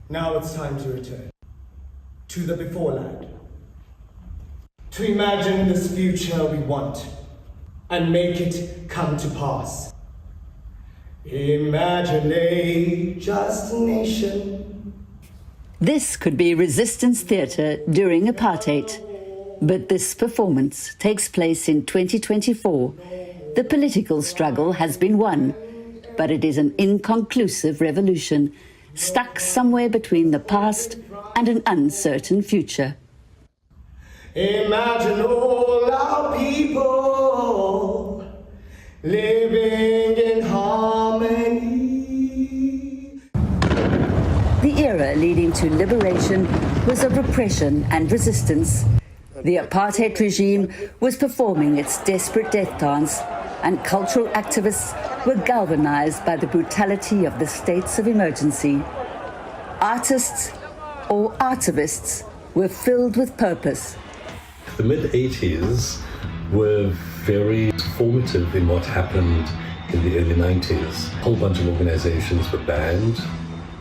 Now it's time to return to the before land, to imagine this future we want and make it come to pass. Imagine a just nation. This could be resistance theatre during apartheid, but this performance takes place in 2024. The political struggle has been won, but it is an inconclusive revolution, stuck somewhere between the past and an uncertain future. Imagine all our people living in harmony. The era leading to liberation was of repression and resistance. The apartheid regime was performing its desperate death dance, and cultural activists were galvanized by the brutality of the states of emergency. Artists, or artivists, were filled with purpose. The mid-80s were very formative in what happened in the early 90s. A whole bunch of organizations were banned.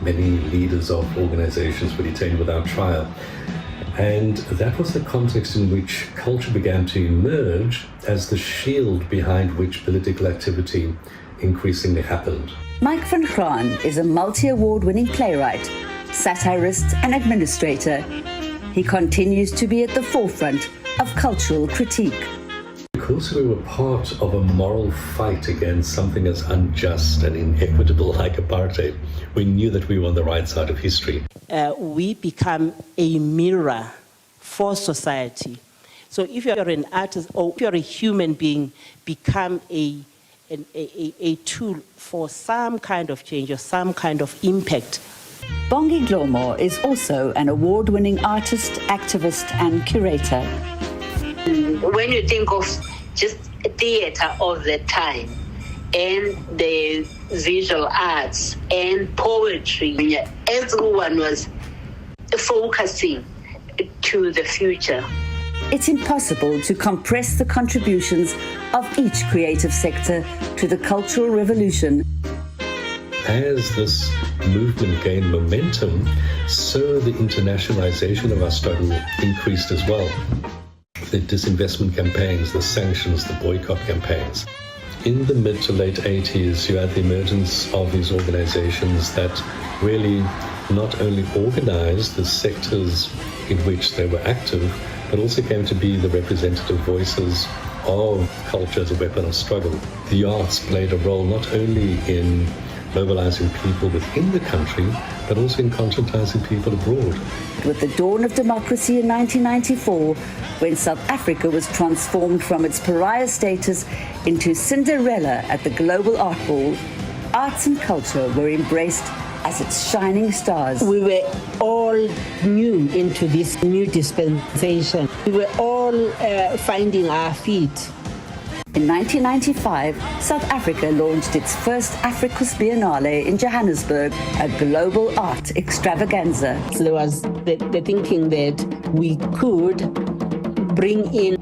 Many leaders of organizations were detained without trial. And that was the context in which culture began to emerge as the shield behind which political activity increasingly happened. Mike van Graan is a multi-award-winning playwright, satirist and administrator. He continues to be at the forefront of cultural critique. Because we were part of a moral fight against something as unjust and inequitable like apartheid, we knew that we were on the right side of history. We become a mirror for society. So if you're an artist or if you're a human being, become a tool for some kind of change or some kind of impact. Bongi Glomo is also an award-winning artist, activist and curator. When you think of just theatre of the time and the visual arts and poetry, everyone was focusing to the future. It's impossible to compress the contributions of each creative sector to the Cultural Revolution. As this movement gained momentum, so the internationalization of our struggle increased as well. The disinvestment campaigns, the sanctions, the boycott campaigns. In the mid to late 80s, you had the emergence of these organizations that really not only organized the sectors in which they were active, but also came to be the representative voices of culture as a weapon of struggle. The arts played a role not only in mobilizing people within the country, but also in conscientizing people abroad. With the dawn of democracy in 1994, when South Africa was transformed from its pariah status into Cinderella at the Global Art Ball, arts and culture were embraced as its shining stars. We were all new into this new dispensation. We were all finding our feet. In 1995, South Africa launched its first Africus Biennale in Johannesburg, a global art extravaganza. So there was the thinking that we could bring in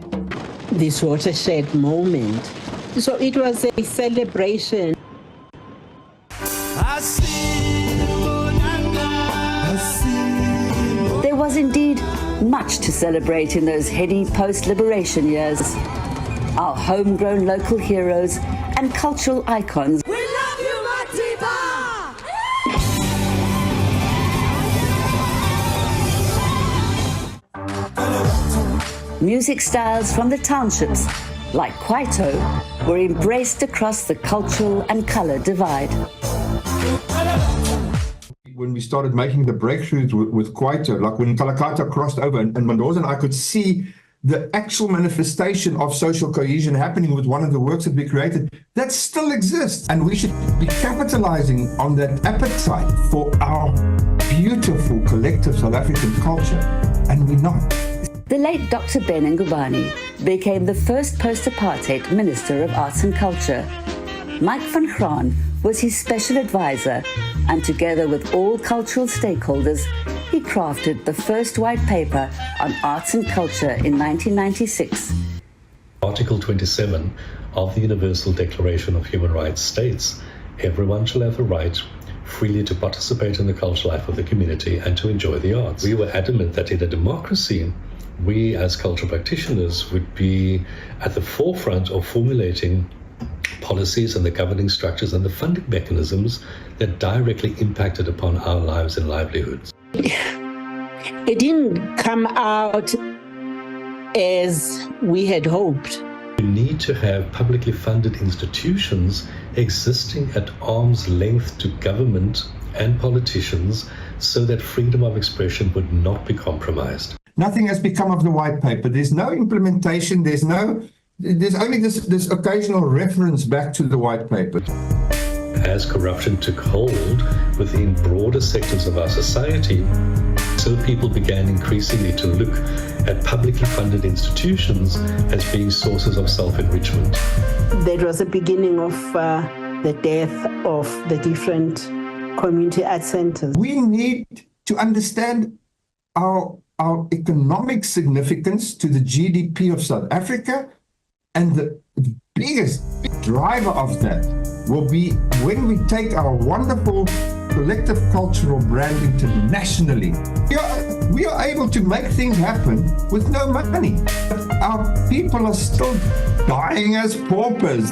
this watershed moment. So it was a celebration. There was indeed much to celebrate in those heady post-liberation years. Our homegrown local heroes and cultural icons. We love you, Matiba! Music styles from the townships, like Kwaito, were embraced across the cultural and colour divide. When we started making the breakthroughs with Kwaito, like when Kalakata crossed over and Mandoza, and I could see the actual manifestation of social cohesion happening with one of the works that we created, that still exists. And we should be capitalizing on that appetite for our beautiful collective South African culture, and we're not. The late Dr. Ben Ngubane became the first post-apartheid Minister of Arts and Culture. Mike van Graan was his special advisor, and together with all cultural stakeholders, he crafted the first white paper on arts and culture in 1996. Article 27 of the Universal Declaration of Human Rights states, everyone shall have the right freely to participate in the cultural life of the community and to enjoy the arts. We were adamant that in a democracy, we as cultural practitioners would be at the forefront of formulating policies and the governing structures and the funding mechanisms that directly impacted upon our lives and livelihoods. It didn't come out as we had hoped. We need to have publicly funded institutions existing at arm's length to government and politicians so that freedom of expression would not be compromised. Nothing has become of the white paper. There's no implementation. There's only this occasional reference back to the white paper. As corruption took hold within broader sectors of our society, so people began increasingly to look at publicly funded institutions as being sources of self-enrichment. That was the beginning of the death of the different community art centers. We need to understand our economic significance to the GDP of South Africa, and the biggest driver of that will be when we take our wonderful collective cultural brand internationally. We are able to make things happen with no money. Our people are still dying as paupers.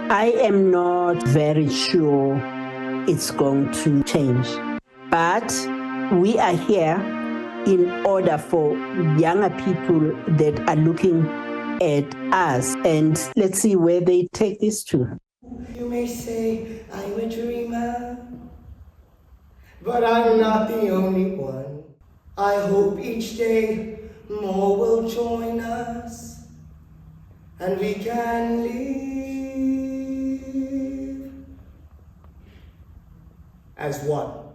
I am not very sure it's going to change, but we are here in order for younger people that are looking at us, and let's see where they take this to. You may say I'm a dreamer, but I'm not the only one. I hope each day more will join us, and we can live as one.